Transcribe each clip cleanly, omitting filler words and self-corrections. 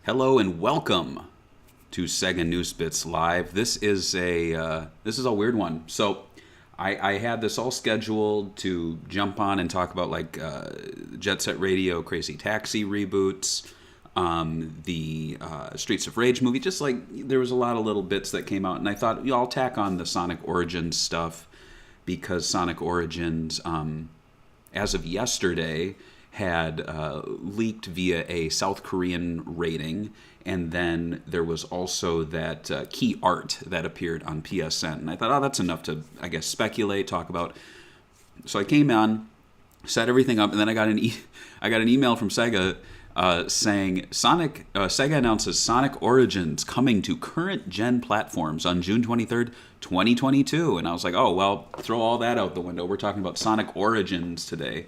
Hello and welcome to Sega News Bits Live. This is a weird one. So I had this all scheduled to jump on and talk about like Jet Set Radio, Crazy Taxi reboots, the Streets of Rage movie. Just like there was a lot of little bits that came out, and I thought I'll tack on the Sonic Origins stuff because Sonic Origins, as of yesterday, had leaked via a South Korean rating, and then there was also that key art that appeared on PSN. And I thought, that's enough to, I guess, speculate, talk about. So I came on, set everything up, and then I got an email from Sega saying Sega announces Sonic Origins coming to current gen platforms on June 23rd, 2022. And I was like, oh, well, throw all that out the window. We're talking about Sonic Origins today.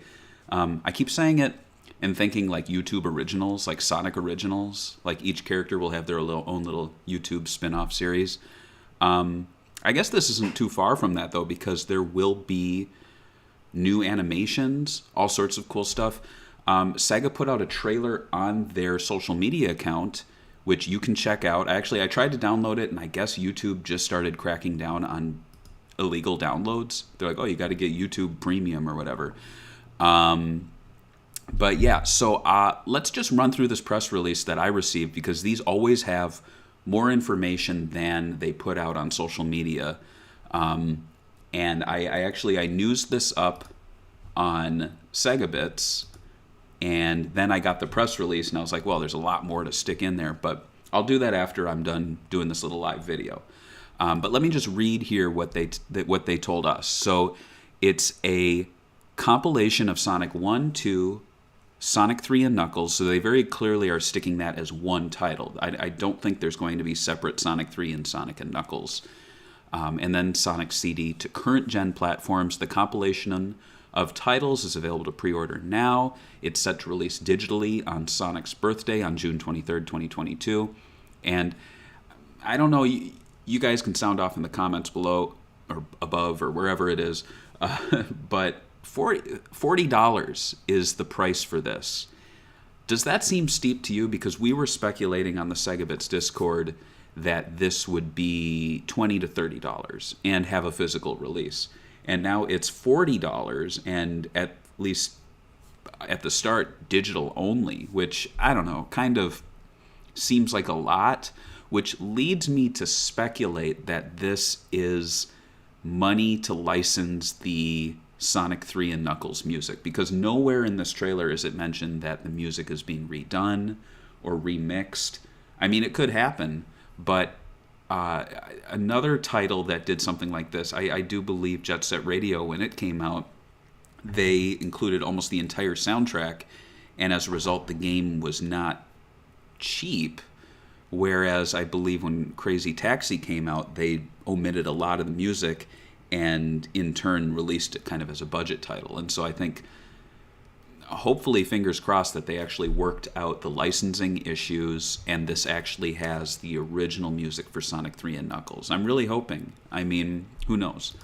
I keep saying it and thinking like YouTube originals, like Sonic originals. Like each character will have their own little YouTube spin-off series. I guess this isn't too far from that, though, because there will be new animations, all sorts of cool stuff. Sega put out a trailer on their social media account, which you can check out. I tried to download it, and I guess YouTube just started cracking down on illegal downloads. They're like, oh, you got to get YouTube Premium or whatever. But yeah, so let's just run through this press release that I received, because these always have more information than they put out on social media. And I newsed this up on SegaBits, and then I got the press release, and I was like, well, there's a lot more to stick in there, but I'll do that after I'm done doing this little live video. But let me just read here what they told us. So it's a compilation of Sonic 1, 2, Sonic 3, and Knuckles, so they very clearly are sticking that as one title. I don't think there's going to be separate Sonic 3 and Sonic and Knuckles. And then Sonic CD to current gen platforms. The compilation of titles is available to pre-order now. It's set to release digitally on Sonic's birthday on June 23rd, 2022. And I don't know, you guys can sound off in the comments below or above or wherever it is, but $40 is the price for this. Does that seem steep to you? Because we were speculating on the SegaBits Discord that this would be $20 to $30 and have a physical release. And now it's $40 and at least at the start digital only, which I don't know, kind of seems like a lot, which leads me to speculate that this is money to license the Sonic 3 and Knuckles music, because nowhere in this trailer is it mentioned that the music is being redone or remixed. I mean, it could happen, but another title that did something like this, I do believe Jet Set Radio, when it came out, they included almost the entire soundtrack, and as a result, the game was not cheap. Whereas I believe when Crazy Taxi came out, they omitted a lot of the music and in turn released it kind of as a budget title. And so I think, hopefully, fingers crossed, that they actually worked out the licensing issues and this actually has the original music for Sonic 3 and Knuckles. I'm really hoping. I mean, who knows?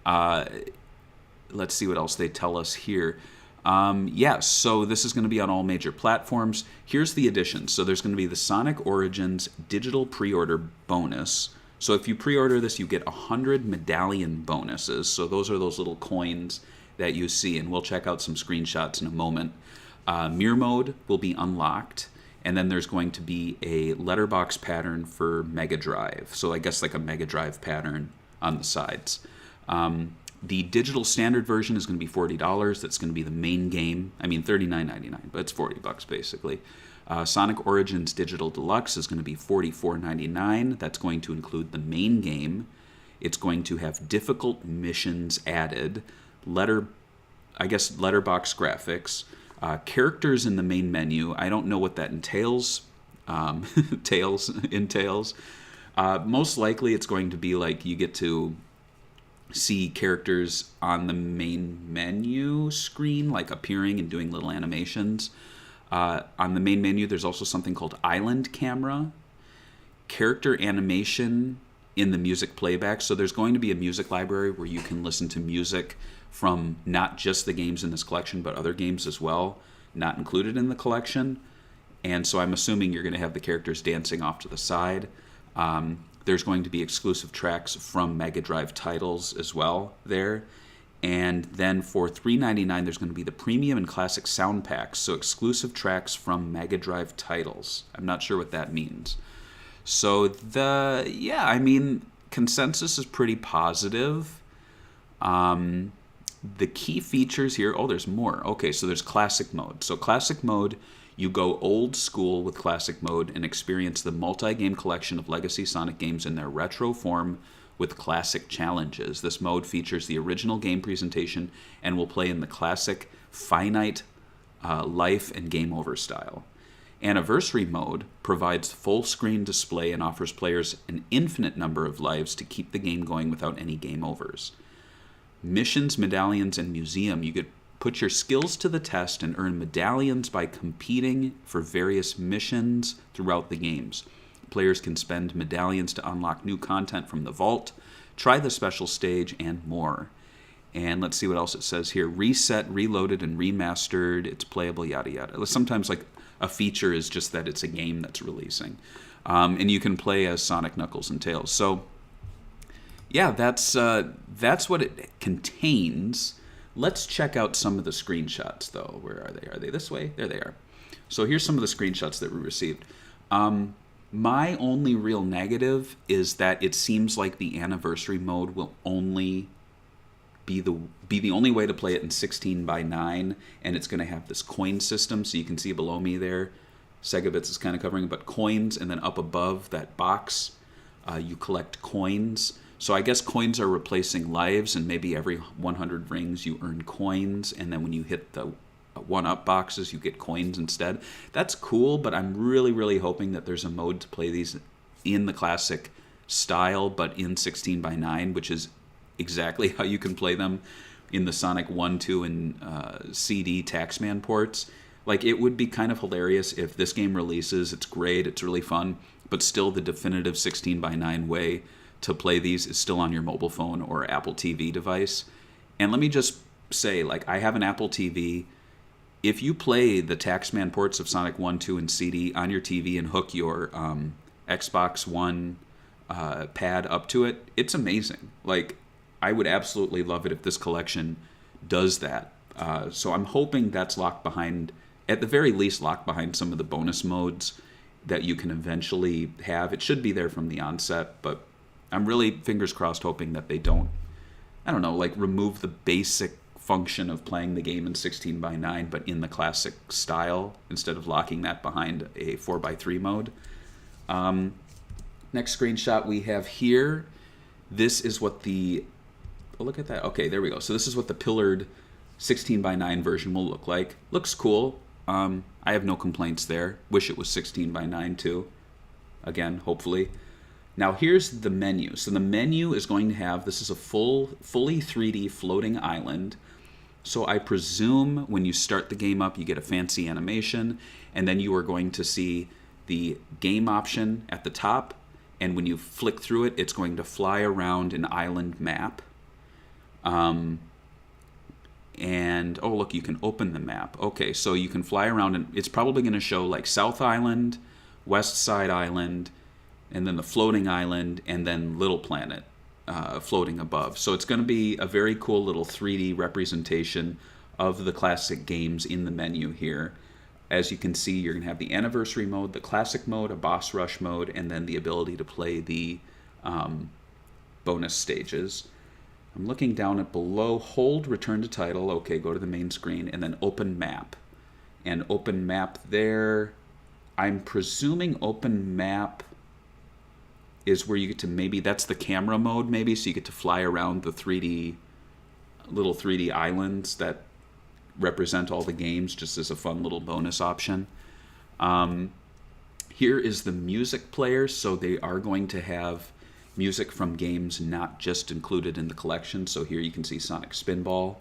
Let's see what else they tell us here. So this is going to be on all major platforms. Here's the additions. So there's going to be the Sonic Origins digital pre-order bonus. So if you pre-order this, you get 100 medallion bonuses. So those are those little coins that you see, and we'll check out some screenshots in a moment. Mirror mode will be unlocked, and then there's going to be a letterbox pattern for Mega Drive. So I guess like a Mega Drive pattern on the sides. The digital standard version is going to be $40. That's going to be the main game. I mean, $39.99, but it's $40 basically. Sonic Origins Digital Deluxe is going to be $44.99. That's going to include the main game. It's going to have difficult missions added, letterbox graphics, characters in the main menu. I don't know what that entails. entails. Most likely, it's going to be like you get to see characters on the main menu screen, like appearing and doing little animations. On the main menu, there's also something called Island Camera, character animation in the music playback. So there's going to be a music library where you can listen to music from not just the games in this collection, but other games as well, not included in the collection. And so I'm assuming you're going to have the characters dancing off to the side. There's going to be exclusive tracks from Mega Drive titles as well there. And then for $3.99, there's going to be the premium and classic sound packs. So exclusive tracks from Mega Drive titles. I'm not sure what that means. So consensus is pretty positive. The key features here, there's more. Okay, so there's classic mode. So classic mode, you go old school with classic mode and experience the multi-game collection of legacy Sonic games in their retro form with classic challenges. This mode features the original game presentation and will play in the classic finite life and game over style. Anniversary mode provides full screen display and offers players an infinite number of lives to keep the game going without any game overs. Missions, medallions, and museum. You could put your skills to the test and earn medallions by competing for various missions throughout the games. Players can spend medallions to unlock new content from the vault, try the special stage, and more. And let's see what else it says here. Reset, reloaded, and remastered. It's playable, yada yada. Sometimes like a feature is just that it's a game that's releasing. And you can play as Sonic, Knuckles, and Tails. So yeah, that's what it contains. Let's check out some of the screenshots, though. Where are they? Are they this way? There they are. So here's some of the screenshots that we received. My only real negative is that it seems like the anniversary mode will only be the only way to play it in 16:9, and it's going to have this coin system. So you can see below me there, Sega Bits is kind of covering, but coins, and then up above that box, you collect coins. So I guess coins are replacing lives, and maybe every 100 rings you earn coins, and then when you hit the 1-up boxes, you get coins instead. That's cool, but I'm really, really hoping that there's a mode to play these in the classic style, but in 16:9, which is exactly how you can play them in the Sonic 1, 2, and CD Taxman ports. Like, it would be kind of hilarious if this game releases, it's great, it's really fun, but still the definitive 16:9 way to play these is still on your mobile phone or Apple TV device. And let me just say, like, I have an Apple TV. If you play the Taxman ports of Sonic 1, 2, and CD on your TV and hook your Xbox One pad up to it, it's amazing. Like, I would absolutely love it if this collection does that. So I'm hoping that's locked behind, at the very least, locked behind some of the bonus modes that you can eventually have. It should be there from the onset, but I'm really, fingers crossed, hoping that they don't, remove the basic function of playing the game in 16:9, but in the classic style, instead of locking that behind a 4:3 mode. Next screenshot we have here. This is what look at that. Okay, there we go. So this is what the pillared 16:9 version will look like. Looks cool. I have no complaints there. Wish it was 16:9 too. Again, hopefully. Now here's the menu. So the menu is going to have, this is a fully 3D floating island. So I presume when you start the game up, you get a fancy animation, and then you are going to see the game option at the top, and when you flick through it, it's going to fly around an island map. And, oh, look, you can open the map. Okay, so you can fly around, and it's probably going to show, like, South Island, West Side Island, and then the floating island, and then Little Planet floating above. So it's going to be a very cool little 3D representation of the classic games in the menu here. As you can see, you're going to have the anniversary mode, the classic mode, a boss rush mode, and then the ability to play the bonus stages. I'm looking down at below, hold, return to title, okay, go to the main screen, and then open map. And open map there, I'm presuming open map is where you get to, maybe that's the camera mode maybe, so you get to fly around the little 3D islands that represent all the games, just as a fun little bonus option. Here is the music player, so they are going to have music from games not just included in the collection. So here you can see Sonic Spinball.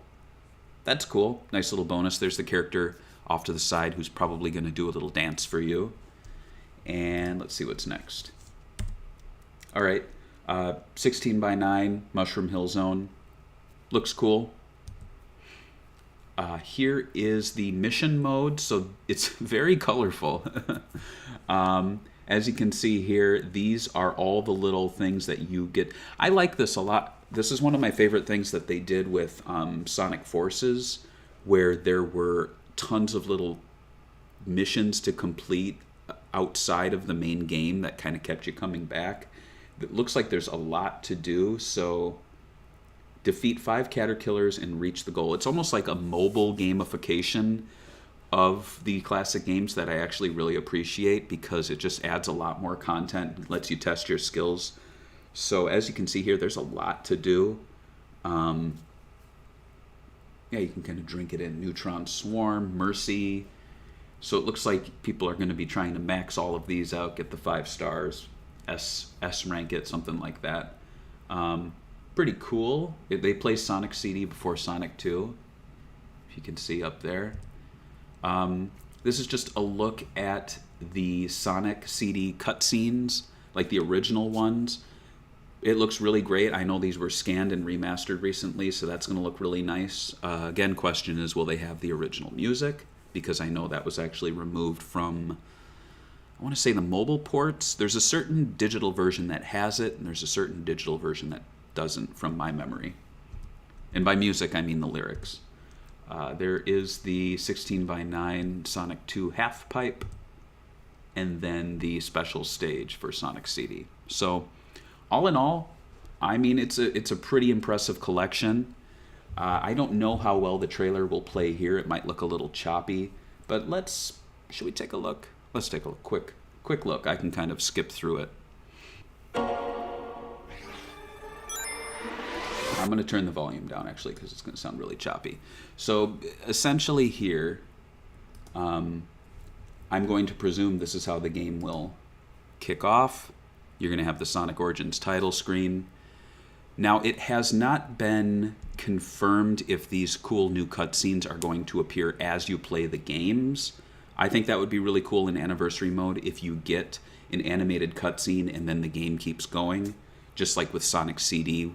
That's cool. Nice little bonus. There's the character off to the side who's probably going to do a little dance for you. And let's see what's next. All right, 16:9 Mushroom Hill Zone. Looks cool. Here is the mission mode, so it's very colorful. As you can see here, these are all the little things that you get. I like this a lot. This is one of my favorite things that they did with Sonic Forces, where there were tons of little missions to complete outside of the main game that kind of kept you coming back. It looks like there's a lot to do, so defeat 5 caterpillars and reach the goal. It's almost like a mobile gamification of the classic games that I actually really appreciate, because it just adds a lot more content, lets you test your skills. So as you can see here, there's a lot to do. Yeah, you can kind of drink it in. Neutron Swarm, Mercy. So it looks like people are going to be trying to max all of these out, get the 5 stars, S rank it, something like that. Pretty cool. They play Sonic CD before Sonic 2, if you can see up there. This is just a look at the Sonic CD cutscenes, like the original ones. It looks really great. I know these were scanned and remastered recently, so that's going to look really nice. Again, question is, will they have the original music? Because I know that was actually removed from, I want to say, the mobile ports. There's a certain digital version that has it, and there's a certain digital version that doesn't, from my memory. And by music, I mean the lyrics. There is the 16:9 Sonic 2 half pipe, and then the special stage for Sonic CD. So, all in all, I mean, it's a pretty impressive collection. I don't know how well the trailer will play here. It might look a little choppy, but should we take a look? Let's take a quick look. I can kind of skip through it. I'm going to turn the volume down, actually, because it's going to sound really choppy. So, essentially here, I'm going to presume this is how the game will kick off. You're going to have the Sonic Origins title screen. Now, it has not been confirmed if these cool new cutscenes are going to appear as you play the games. I think that would be really cool in Anniversary Mode if you get an animated cutscene and then the game keeps going, just like with Sonic CD.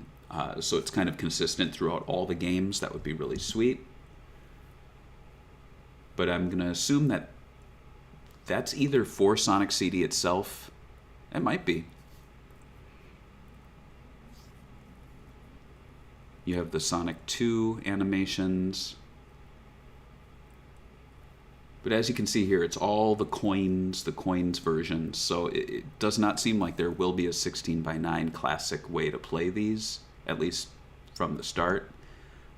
So it's kind of consistent throughout all the games. That would be really sweet. But I'm going to assume that that's either for Sonic CD itself. It might be. You have the Sonic 2 animations. But as you can see here, it's all the coins versions. So it does not seem like there will be a 16:9 classic way to play these, at least from the start.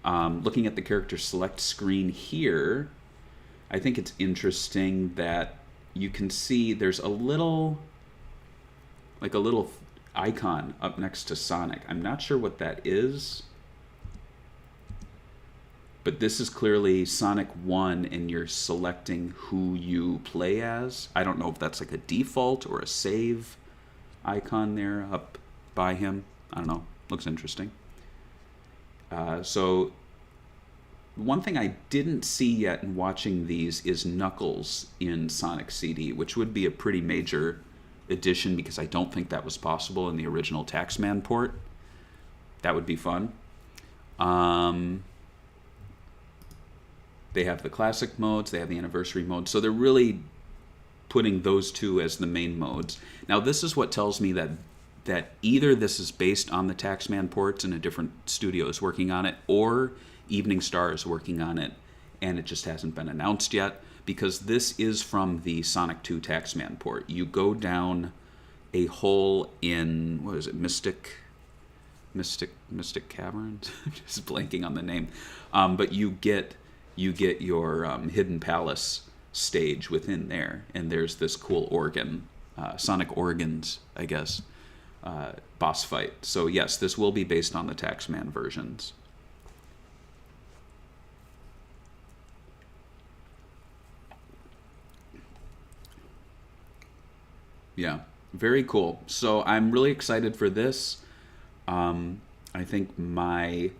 Looking at the character select screen here, I think it's interesting that you can see there's a little icon up next to Sonic. I'm not sure what that is, but this is clearly Sonic 1, and you're selecting who you play as. I don't know if that's like a default or a save icon there up by him. I don't know. Looks interesting. So one thing I didn't see yet in watching these is Knuckles in Sonic CD, which would be a pretty major addition because I don't think that was possible in the original Taxman port. That would be fun. They have the classic modes, they have the anniversary mode, so they're really putting those two as the main modes. Now this is what tells me that either this is based on the Taxman ports and a different studio is working on it, or Evening Star is working on it and it just hasn't been announced yet, because this is from the Sonic 2 Taxman port. You go down a hole in, what is it, Mystic Caverns? Just blanking on the name. But you get your Hidden Palace stage within there, and there's this cool organ, Sonic Organs, I guess, boss fight. So yes, this will be based on the Taxman versions. Yeah, very cool. So I'm really excited for this. I think my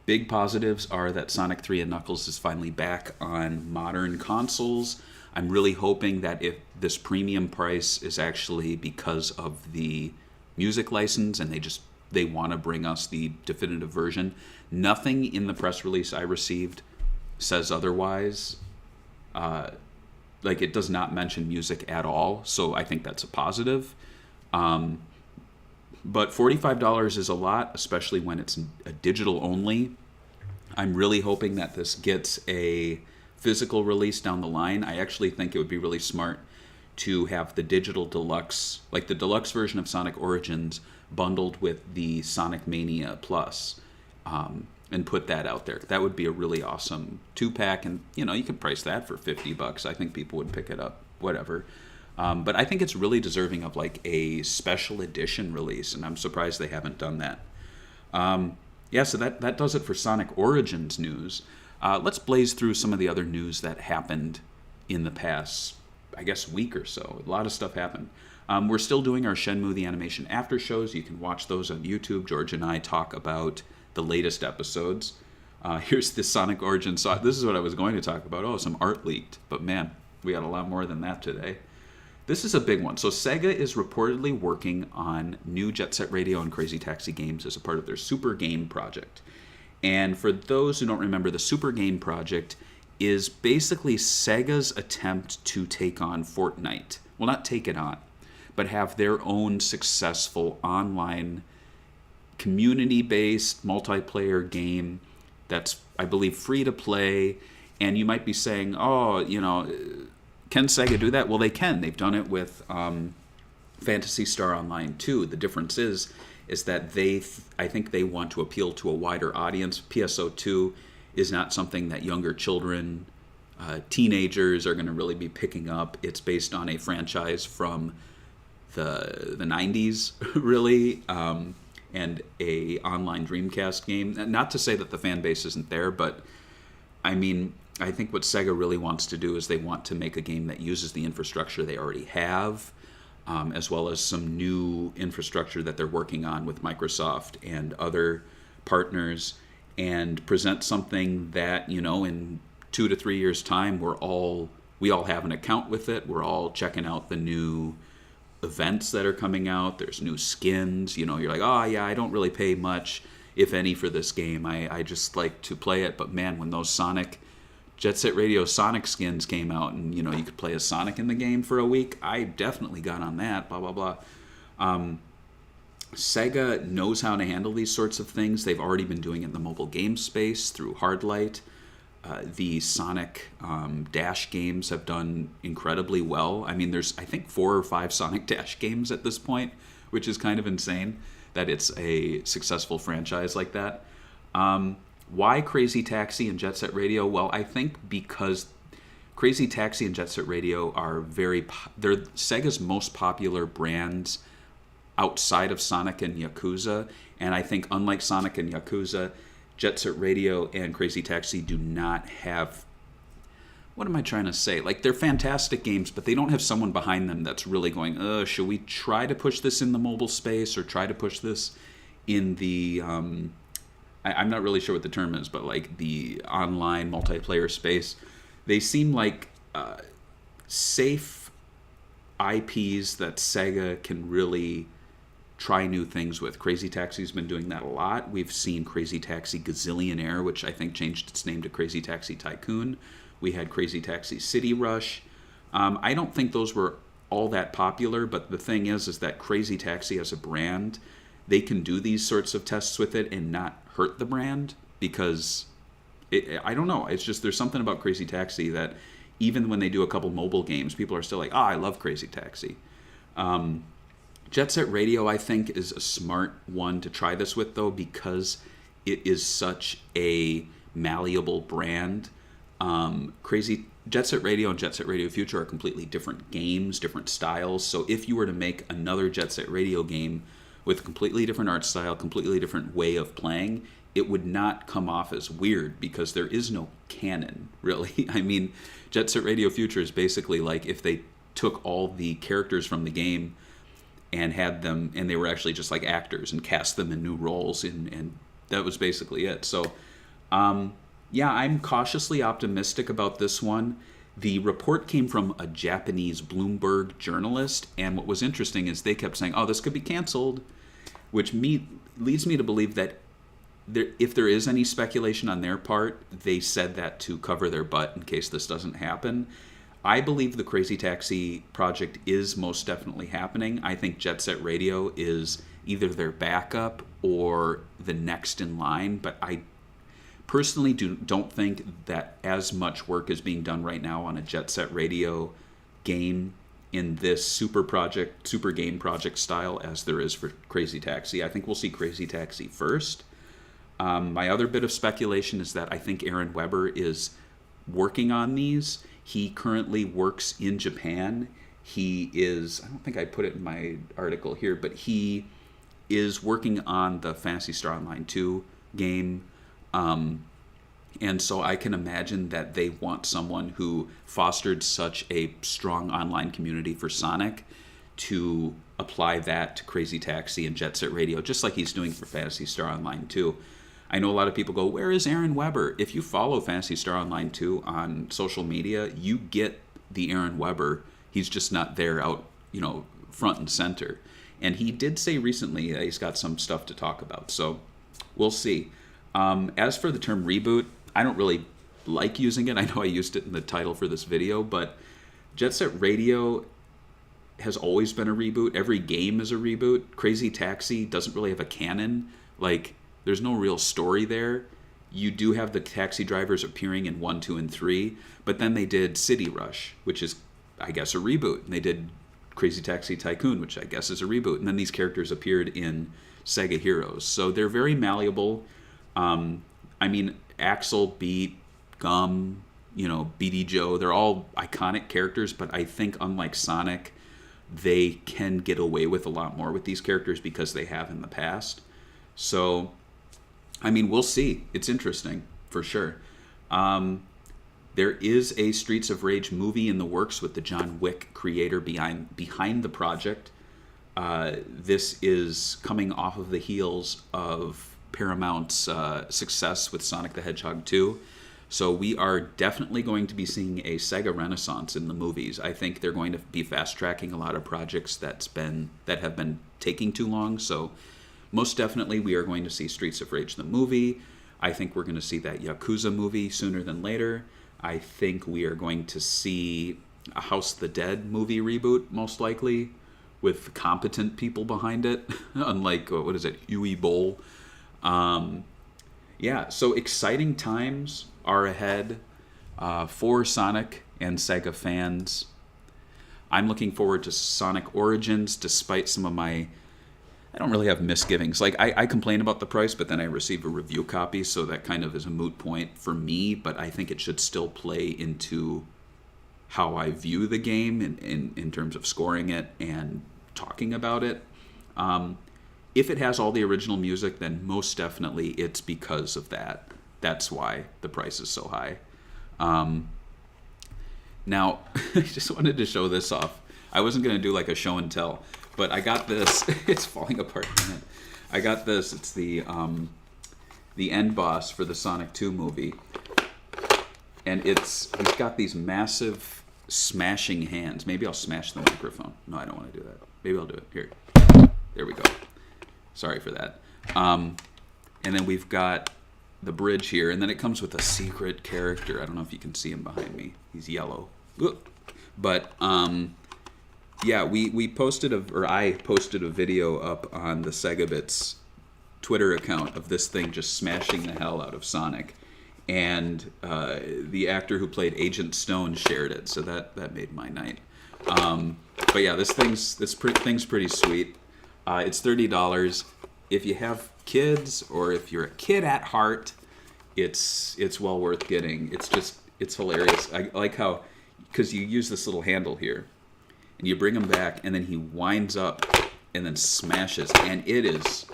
big positives are that Sonic 3 and Knuckles is finally back on modern consoles. I'm really hoping that if this premium price is actually because of the music license and they want to bring us the definitive version. Nothing in the press release I received says otherwise. Like, it does not mention music at all, so I think that's a positive. But $45 is a lot, especially when it's a digital only. I'm really hoping that this gets a physical release down the line. I actually think it would be really smart to have the digital deluxe, like the deluxe version of Sonic Origins, bundled with the Sonic Mania Plus, and put that out there. That would be a really awesome 2-pack, and you could price that for $50. I think people would pick it up, whatever. But I think it's really deserving of like a special edition release, and I'm surprised they haven't done that. So that does it for Sonic Origins news. Let's blaze through some of the other news that happened in the past, I guess, week or so. A lot of stuff happened. We're still doing our Shenmue the Animation after shows. You can watch those on YouTube. George and I talk about the latest episodes. Here's the Sonic Origins. This is what I was going to talk about. Oh, some art leaked. But man, we got a lot more than that today. This is a big one. So Sega is reportedly working on new Jet Set Radio and Crazy Taxi games as a part of their Super Game project. And for those who don't remember, the Super Game project is basically Sega's attempt to take on Fortnite. Well, not take it on, but have their own successful online community-based multiplayer game that's, I believe, free to play. And you might be saying, can Sega do that? Well, they can. They've done it with Phantasy Star Online 2. The difference is that I think they want to appeal to a wider audience. PSO2 is not something that younger children, teenagers are going to really be picking up. It's based on a franchise from the 90s, really, and a online Dreamcast game. Not to say that the fan base isn't there, but I mean, I think what Sega really wants to do is they want to make a game that uses the infrastructure they already have, as well as some new infrastructure that they're working on with Microsoft and other partners, and present something that, in 2 to 3 years' time, we all have an account with it. We're all checking out the new events that are coming out. There's new skins. You're like, oh yeah, I don't really pay much, if any, for this game. I just like to play it. But man, when those Jet Set Radio Sonic skins came out, and you could play as Sonic in the game for a week, I definitely got on that. Blah blah blah. Sega knows how to handle these sorts of things. They've already been doing it in the mobile game space through Hardlight. The Sonic Dash games have done incredibly well. I mean, there's, I think, 4 or 5 Sonic Dash games at this point, which is kind of insane that it's a successful franchise like that. Why Crazy Taxi and Jet Set Radio? Well, I think because Crazy Taxi and Jet Set Radio are they're Sega's most popular brands outside of Sonic and Yakuza. And I think, unlike Sonic and Yakuza, Jet Set Radio and Crazy Taxi do not have, what am I trying to say? Like, they're fantastic games, but they don't have someone behind them that's really going, should we try to push this in the mobile space, or try to push this in the, I'm not really sure what the term is, but like the online multiplayer space. They seem like safe IPs that Sega can really try new things with. Crazy Taxi's been doing that a lot. We've seen Crazy Taxi Gazillionaire, which I think changed its name to Crazy Taxi Tycoon. We had Crazy Taxi City Rush. I don't think those were all that popular, but the thing is that Crazy Taxi as a brand, they can do these sorts of tests with it and not hurt the brand, because I don't know. It's just, there's something about Crazy Taxi that even when they do a couple mobile games, people are still like, I love Crazy Taxi. Jet Set Radio, I think, is a smart one to try this with, though, because it is such a malleable brand. Jet Set Radio and Jet Set Radio Future are completely different games, different styles. So if you were to make another Jet Set Radio game with a completely different art style, completely different way of playing, it would not come off as weird, because there is no canon, really. I mean, Jet Set Radio Future is basically like if they took all the characters from the game and had them, and they were actually just like actors, and cast them in new roles, and that was basically it. So, yeah, I'm cautiously optimistic about this one. The report came from a Japanese Bloomberg journalist, and what was interesting is they kept saying, this could be canceled, which leads me to believe that if there is any speculation on their part, they said that to cover their butt in case this doesn't happen. I believe the Crazy Taxi project is most definitely happening. I think Jet Set Radio is either their backup or the next in line, but I personally don't think that as much work is being done right now on a Jet Set Radio game in this super game project style as there is for Crazy Taxi. I think we'll see Crazy Taxi first. My other bit of speculation is that I think Aaron Weber is working on these. He currently works in Japan. He is, I don't think I put it in my article here, but he is working on the Phantasy Star Online 2 game. And so I can imagine that they want someone who fostered such a strong online community for Sonic to apply that to Crazy Taxi and Jet Set Radio, just like he's doing for Phantasy Star Online 2. I know a lot of people go, where is Aaron Weber? If you follow Phantasy Star Online 2 on social media, you get the Aaron Weber. He's just not there out, front and center. And he did say recently that he's got some stuff to talk about. So we'll see. As for the term reboot, I don't really like using it. I know I used it in the title for this video, but Jet Set Radio has always been a reboot. Every game is a reboot. Crazy Taxi doesn't really have a canon. There's no real story there. You do have the taxi drivers appearing in 1, 2, and 3, but then they did City Rush, which is, I guess, a reboot. And they did Crazy Taxi Tycoon, which I guess is a reboot. And then these characters appeared in Sega Heroes. So they're very malleable. Axel, Beat, Gum, BD Joe, they're all iconic characters, but I think unlike Sonic, they can get away with a lot more with these characters because they have in the past. So we'll see. It's interesting, for sure. There is a Streets of Rage movie in the works with the John Wick creator behind the project. This is coming off of the heels of Paramount's success with Sonic the Hedgehog 2. So we are definitely going to be seeing a Sega renaissance in the movies. I think they're going to be fast-tracking a lot of projects that have been taking too long. So most definitely, we are going to see Streets of Rage the movie. I think we're going to see that Yakuza movie sooner than later. I think we are going to see a House of the Dead movie reboot, most likely, with competent people behind it, unlike, Uwe Boll. So exciting times are ahead for Sonic and Sega fans. I'm looking forward to Sonic Origins, despite some of I don't really have misgivings. I complain about the price, but then I receive a review copy, so that kind of is a moot point for me, but I think it should still play into how I view the game in terms of scoring it and talking about it. If it has all the original music, then most definitely it's because of that. That's why the price is so high. Now, I just wanted to show this off. I wasn't going to do a show and tell, but I got this. It's falling apart in a minute. I got this. It's the end boss for the Sonic 2 movie. And he's got these massive smashing hands. Maybe I'll smash the microphone. No, I don't want to do that. Maybe I'll do it. Here. There we go. Sorry for that. And then we've got the bridge here, and then it comes with a secret character. I don't know if you can see him behind me. He's yellow. But we posted I posted a video up on the Segabits Twitter account of this thing just smashing the hell out of Sonic, and the actor who played Agent Stone shared it, so that made my night. But yeah, this thing's pretty sweet. It's $30. If you have kids, or if you're a kid at heart, it's well worth getting. It's hilarious. I like how, because you use this little handle here, and you bring him back, and then he winds up and then smashes, and it's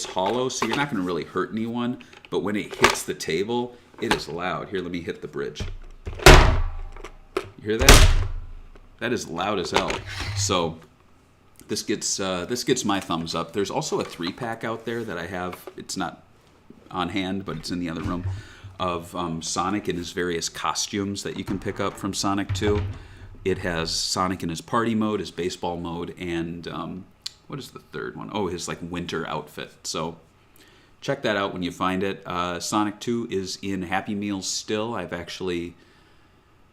hollow, so you're not going to really hurt anyone, but when it hits the table, it is loud. Here, let me hit the bridge. You hear that? That is loud as hell. So this gets my thumbs up. There's also a 3-pack out there that I have. It's not on hand, but it's in the other room, of Sonic and his various costumes that you can pick up from Sonic 2. It has Sonic in his party mode, his baseball mode, and what is the third one? Oh, his winter outfit. So check that out when you find it. Sonic 2 is in Happy Meals still. I've actually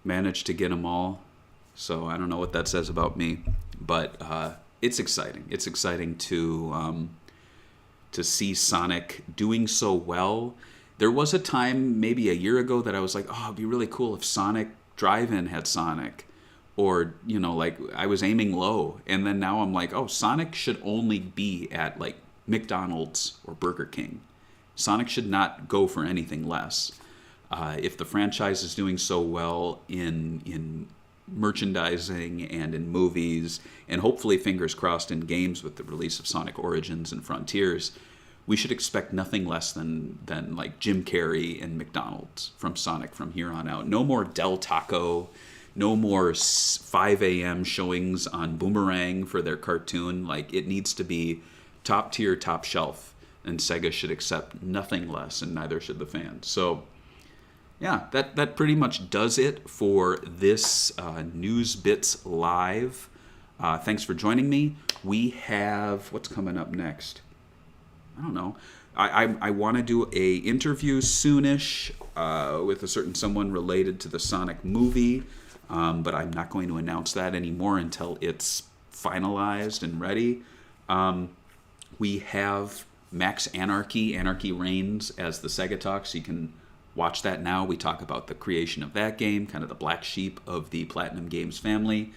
managed to get them all, so I don't know what that says about me, but it's exciting. It's exciting to see Sonic doing so well. There was a time maybe a year ago that I was like, oh, it'd be really cool if Sonic Drive-In had Sonic, or like I was aiming low, and then now I'm like, oh, Sonic should only be at like McDonald's or Burger King. Sonic should not go for anything less. If the franchise is doing so well in merchandising and in movies, and hopefully, fingers crossed, in games with the release of Sonic Origins and Frontiers, we should expect nothing less than like Jim Carrey and McDonald's from Sonic from here on out. No more Del Taco, no more 5 a.m. showings on Boomerang for their cartoon. Like, it needs to be top tier, top shelf, and Sega should accept nothing less, and neither should the fans. So yeah, that pretty much does it for this News Bits Live. Thanks for joining me. We have, what's coming up next? I don't know. I want to do a interview soonish with a certain someone related to the Sonic movie, but I'm not going to announce that anymore until it's finalized and ready. We have Max Anarchy, Anarchy Reigns, as the Sega Talk, so you can watch that now. We talk about the creation of that game, kind of the black sheep of the Platinum Games family.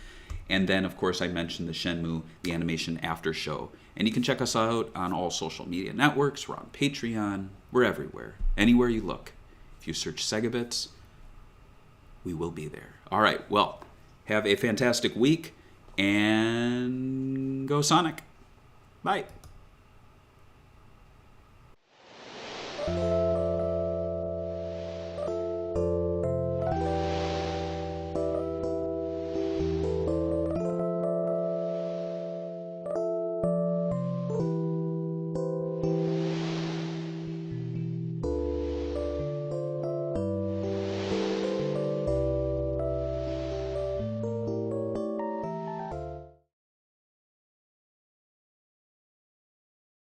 And then, of course, I mentioned the Shenmue, the animation after show. And you can check us out on all social media networks. We're on Patreon. We're everywhere. Anywhere you look. If you search Segabits, we will be there. All right, well, have a fantastic week, and go Sonic. Bye.